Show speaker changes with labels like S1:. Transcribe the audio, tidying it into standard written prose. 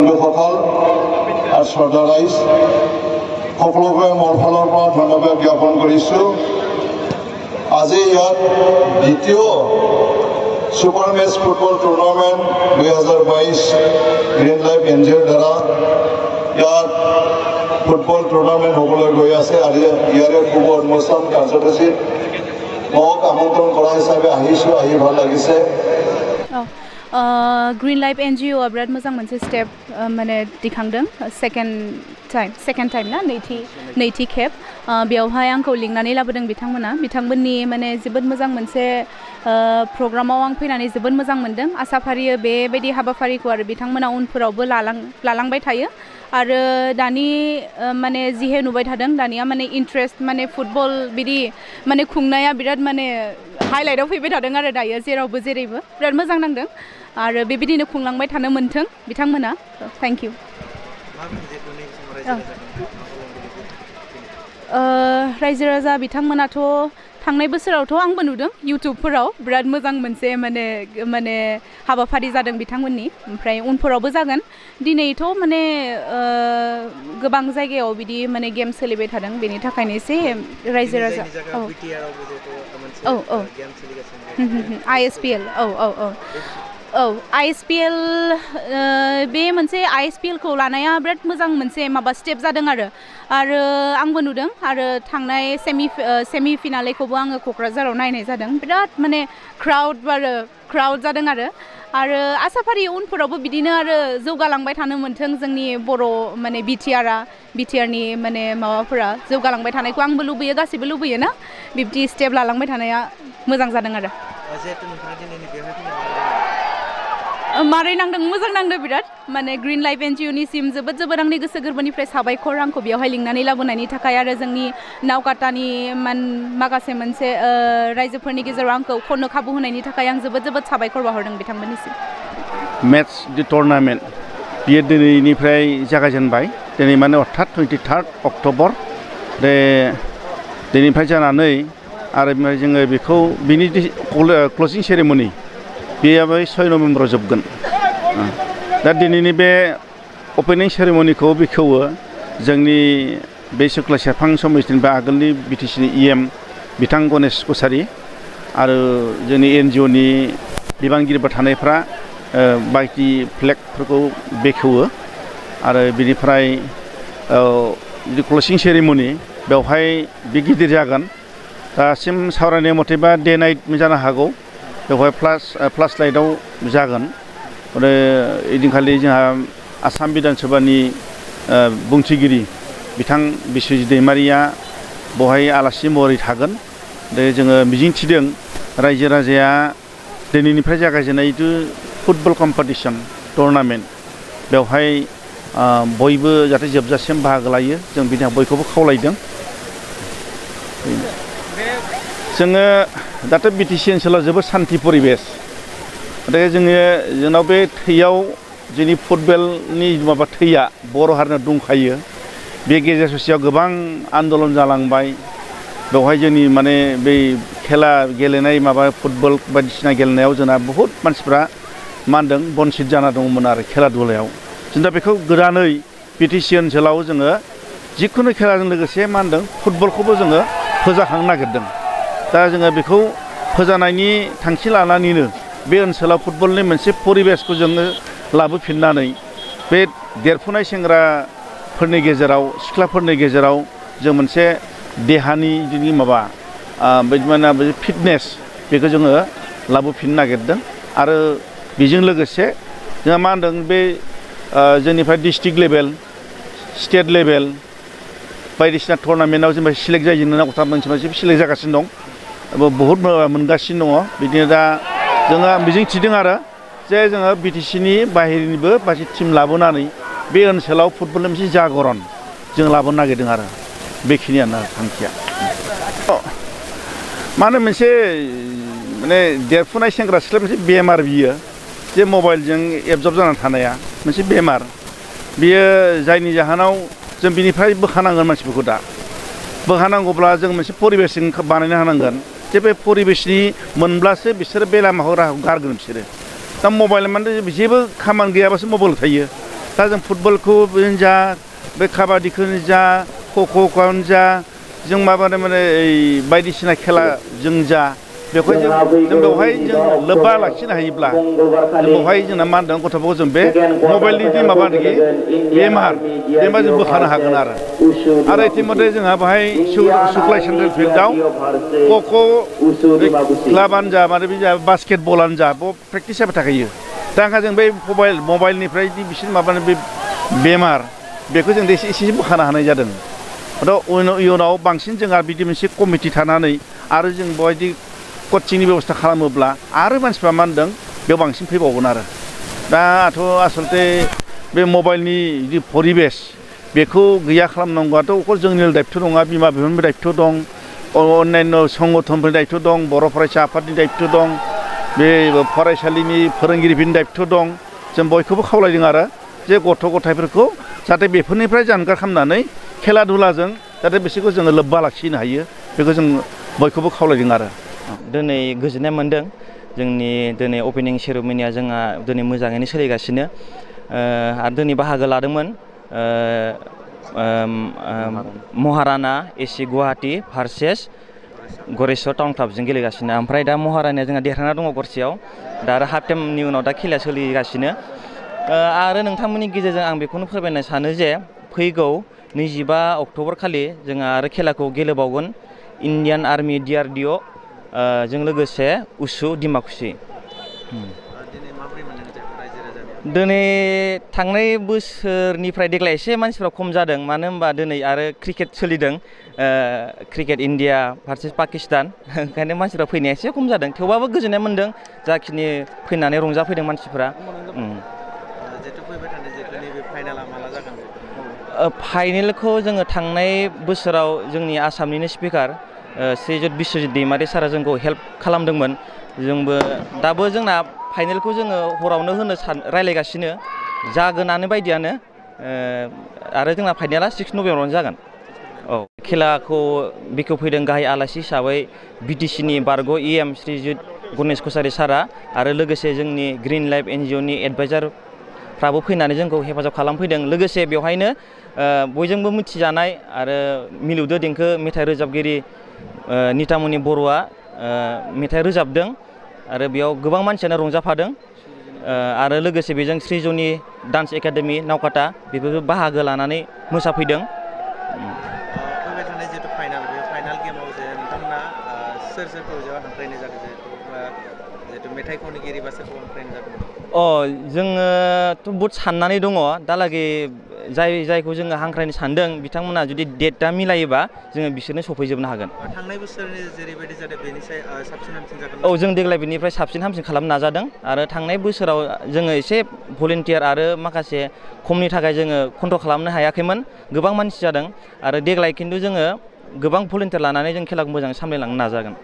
S1: সকল আর শ্রদ্ধা রাইজ সকলোকে মোৰ ফালৰ পৰা ধন্যবাদ জ্ঞাপন কৰিছোঁ। আজি ইয়াত দ্বিতীয় super match football tournament 2022 green life এনজিঅ'ৰ দ্বাৰা ইয়াত ফুটবল টুৰ্ণামেণ্ট হ'বলৈ গৈ আছে আৰু ইয়াৰে শুভ উন্মোচন কাৰ্যসূচীত মোক আমন্ত্ৰণ কৰা হিচাপে আহিছোঁ, আহি ভাল লাগিছে।
S2: Green Life NGO बिराद मोजां मोनसे स्टेप माने दिखांदों सेकेन्ड टाइम ना नैथि खेब बेवहाय आंखौ लिंनानै लाबोदों बिथांमोननि माने जोबोद मोजां मोनसे प्रग्रामाव आं फैनानै जोबोद मोजां मोनदों। आसा फारियो बेबायदि हाबाफारिखौ आरो बिथांमोना उनफोरावबो लालांबाय थायो आरो दानि माने जिहे नुबाय थादों दानिया माने इन्ट्रेस्ट माने फुटबल बिदि माने खुंनाया बिराद माने हाइलाइटआव फैबाय थादों आरो दायो जेरावबो जेरैबो बिराद मोजां नांदों आरो बेबायदिनो खुंलांबाय थानो मोनथों बिथांमोना। Thank you. रायजो राजा बिथांमोनाथ' थांनाय बोसोरावथ' आंबो नुदों इउटुबफोराव बिराद मोजां मोनसे माने हाबाफारि जादों बिथांमोननि, ओमफ्राय उनफोरावबो जागोन। दिनैथ' माने गोबां जायगायाव बिदि माने गेम सोलिबाय थादों, बेनि थाखायनो एसे रायजो राजा ISPL ISPL बे मोनसे ISPL खौ लानाया बिराद मोजां मोनसे माबा स्टेप जादों आरो आंबो नुदों आरो थांनाय सेमि फिनालेखौबो आङो क'क्राझाराव नायनाय जादों। बिराद माने क्राउड जादों आरो आसा फारियो उनफोरावबो बिदिनो आरो जौगालांबाय थानो मोनथों जोंनि बर' माने बिटिआरनि माने माबाफोरा जौगालांबाय थानायखौ आंबो लुबैयो, गासैबो लुबैयो ना बिब्दि स्टेप लालांबाय थानाया मोजां जादों आरो। मारै नांदों? मोजां नांदों बिराद माने ग्रीन लाइफ NGOनिसिम जोबोद आंनि गोसो गोरबोनिफ्राय साबायखर आंखौ बेवहाय लिंनानै लाबोनायनि थाखाय आरो जोंनि नावकाटानि माखासे मोनसे रायजोफोरनि गेजेराव आंखौ खननो खाबु होनायनि थाखाय आं जोबोद साबायखर बावहरदों बिथांमोननिसिम।
S3: मेट्स दि टुर्नामेन्ट बियो दिनैनिफ्राय जागायजेनबाय। दिनै माने अर्थात 23 अक्ट'बर दिनैनिफ्राय जानानै आरो जोङो बेखौ बिनि क्लजिं सेरेमनि बेयाबो 6 नभेम्बराव जोबगोन। दा दिनैनि बे अपेनिं सेरेमनिखौ बेखेवो जोंनि बे सुक्ला सेरफां समितिनि बा आगोलनि बिटिसिनि EM बिथां गणेश कसारि आरो जोंनि NGOनि बिबानगिरिफोर थानायफ्रा बायदि फ्लेगफोरखौ बेखेवो आरो बिनिफ्राय क्लजिं सेरेमनि बेवहाय बे गिदिर जागोन। दासिम सावरायनाय मथेबा डे नाइट जानो हागौ, बेवहाय फ्लास लाइटआव जागोन आरो ओइदिनखालि जोंहा आसाम बिधान सभानि बुंथिगिरि बिथां बिस्वजित दैमारिया बेवहाय आलासि महरै थागोन। जोङो मिजिंथिदों रायजो राजाया दिनैनिफ्राय जागायजेननाय फुटबल कम्पिटिसन टुर्नामेन्ट बेवहाय बयबो जाहाथे जोबजासिम बाहागो लायो, जों बिनि बयखौबो खावलायदों। जोङो दाथ' बिटिसि ओनसोलाव जोबोद सान्थि परिबेस, जोंनाव बे थैयाव जोंनि फुटबलनि माबा थैया बर' हारिनाव दंखायो। बे गेजेर ससेयाव गोबां आन्दलन जालांबाय, बेवहाय जोंनि माने बै खेला गेलेनाय माबा फुटबल बायदिसिना गेलेनायाव जोंना बहुद मानसिफ्रा मा होनदों बनसित जाना दंमोन आरो खेला दुलायाव। जों दा बेखौ गोदानै बिटिसि ओनसोलाव जोङो जिखुनु खेलाजों लोगोसे मा होनदों फुटबलखौबो जोङो फोजाखांनो नागिरदों। दा जोङो बेखौ फोजानायनि थांखि लानानैनो बे ओनसोलाव फुटबलनि मोनसे परिबेसखौ जोङो लाबोफिननानै बे देरफुनाय सेंग्राफोरनि गेजेराव सिख्लाफोरनि गेजेराव जों मोनसे देहानि जोंनि माबा बायदि फिटनेस बेखौ जोङो लाबोफिननो नागिरदों आरो बेजों लोगोसे जोंहा मा होनदों बे जोंनिफ्राय डिस्ट्रिक्ट लेभेल स्टेट लेभेल बायदिसिना टुर्नामेन्टआव जेनेबा सिलेक्ट जायो गथा मोनसे सिलेक्ट जागासिनो दं, बहुद मोनगासिनो दङ। बिदिनो दा जोङो मिजिंथिदों आरो जे जोङो बिटिसिनि बाहेरनिबो माखासे टिम लाबोनानै बे ओनसोलाव फुटबलनि मोनसे जागरन जों लाबोनो नागिरदों आरो बेखिनियानो थांखिया। मानो मोनसे माने देरफुनाय सेंग्रा सिख्ला मोनसे बेमार बियो जे मबाइलजों एबजर्ब जानानै थानाया मोनसे बेमार बियो, जायनि जाहोनाव जों बिनिफ्राय बोखानांगोन मानसिफोरखौ। दा बोखानांगौब्ला जों मोनसे परिबेसजों बानायनो हानांगोन जे बे परिबेसनि मोनब्लासो बिसोरो बे लामाखौ राहाखौ गारगोन बिसोरो। दा मबाइल माने जेबो खामानि गैयाबासो मबाइल थायो। दा जों फुटबलखौ जा बे काबादिखौनो जा ख'ख'खौनो जा जों माने बायदिसिना खेला जों जा बेवहाय जों बेवहाय जों लोब्बा लाखिनो हायोब्ला बेवहाय जोंना मा होनदों गथ'फोरखौ जों बे मबाइलनि जे माबा नाखि बेमार जों बोखानो हागोन आरो इतिमধ্যे जोंहा बाहाय सुक्लाय सेन्ट्रेल फिल्डआव ख'ख' क्लाबानो जा माने बे बास्केट बलानो जा बेयाव प्रेक्टिस जाबाय थाखायो दा ओंखायनो जों बे मबाइलनिफ्राय बिसोर माबानो बे बेमार बेखौ जों एसे एसे बोखानो हानाय जादों दा इयुनाव बांसिन जोंहा बिदि मोनसे कमिटि थानानै आरो जों बेबायदि कचिंनि बेबस्था खालामोब्ला आरो मानसिफ्रा मा होनदों बेयाव बांसिन फैबावगोन आरो दाथ' आसलते बे मबाइलनि जि परिबेस बेखौ गैया खालामनांगौआथ' अकल जोंनि दायित्व नङा बिमा बिफानि दायित्व दं अन्यान्य संगठनफोरनि दायित्व दं बर' फरायसा आफादनि दायित्व दं बे फरायसालिनि फोरोंगिरिफोरनि दायित्व दं जों बयखौबो खावलायदों आरो जे गथ' गथायफोरखौ जाहाथे बेफोरनिफ्राय जानगार खालामनानै खेला दुलाजों जाहाथे बिसोरखौ जोङो लोब्बा लाखिनो हायो बेखौ जों बयखौबो खावलायदों आरो
S4: दिनै गोजोननाय मोनदों जोंनि दिनै अपेनिं सेरेमनिया जोंहा दिनै मोजाङैनो सोलिगासिनो आरो दिनै बाहागो लादोंमोन महाराना एसि गुवाहाटी भार्सेस गरेस्वर टाउन क्लाबजों गेलेगासिनो ओमफ्राय दा महारानाया जोंहा देरहाना दङ गरसेयाव दा आरो हाफ टाइमनि उनाव दा खेलाया सोलिगासिनो आरो नोंथांमोननि गेजेरजों आं बेखौनो फोरमायनो सानो जे फैगौ 25 अक्ट'बर खालि जोंहा आरो खेलाखौ गेलेबावगोन इण्डियान आर्मि DRDO जों लोगोसे उसु डिमाकुसि दिनै थांनाय बोसोरनिफ्राय देग्लाय एसे मानसिफ्रा खम जादों मानो होनबा दिनै आरो क्रिकेट सोलिदों क्रिकेट इण्डिया भार्सेस पाकिस्तान ओंखायनो मानसिफ्रा फैनाया एसे खम जादों थेवबाबो गोजोननाय मोनदों जाखिनि फैनानै रंजाफैदों मानसिफ्रा फाइनेलखौ जोङो थांनाय बोसोराव जोंनि आसामनिनो स्पिकार श्रीजुत बिस्वजित दैमारि सारा जोंखौ हेल्प खालामदोंमोन जोंबो दाबो जोंना फाइनेलखौ जोङो हरावनो होनो रायलायगासिनो जागोनानो बायदियानो आरो जोंना फाइनेला 6 नभेम्बरावनो जागोन औ खेलाखौ बेखेवफैदों गाहाय आलासि हिसाबै BTCनि बारग' EM श्रीजुत गणेश कसारि सारा आरो लोगोसे जोंनि ग्रिन लाइफ NGOनि एडभाइजारफ्राबो फैनानै जोंखौ हेफाजाब खालामफैदों लोगोसे बेवहायनो बयजोंबो मिथिजानाय आरो मिलौदो देंखो मेथाइ रोजाबगिरि नितामनि बर'आ मेथाइ रोजाबदों आरो बेयाव गोबां मानसियानो रंजाफादों आरो लोगोसे बेजों श्रीजनि डान्स एकाडेमि नावकाटा बेफोरबो बाहागो लानानै मोसाफैदों
S5: फैबाय थानाय जितु फाइनाल बे फाइनाल गेमाव जे नोंथांमोना सोरखौ हांख्रायनाय जादों जितु मेथाइ खनगिरि बा सोरखौ हांख्रायनाय जादों
S4: जोङोथ' बहुद साननानै दङ दालागै जायखौ जोङो हांख्रायनो सानदों बिथांमोना जुदि डेटआ मिलायोबा जोङो बिसोरनो सफैजोबनो हागोन
S5: थांनाय बोसोरनि जेरैबायदि जादों बेनिफ्राय साबसिन हामसिन जागोन
S4: औ जों देग्लाय बेनिफ्राय साबसिन हामसिन खालामनो नाजादों आरो थांनाय बोसोराव जोङो एसे भलेन्टियार आरो माखासे खमनि थाखाय जोङो कन्ट्रल खालामनो हायाखैमोन गोबां मानसि जादों आरो देग्लाय खिन्थु जोङो गोबां भलेन्टियार लानानै जों खेलाखौ मोजाङै सामलायलांनो नाजागोन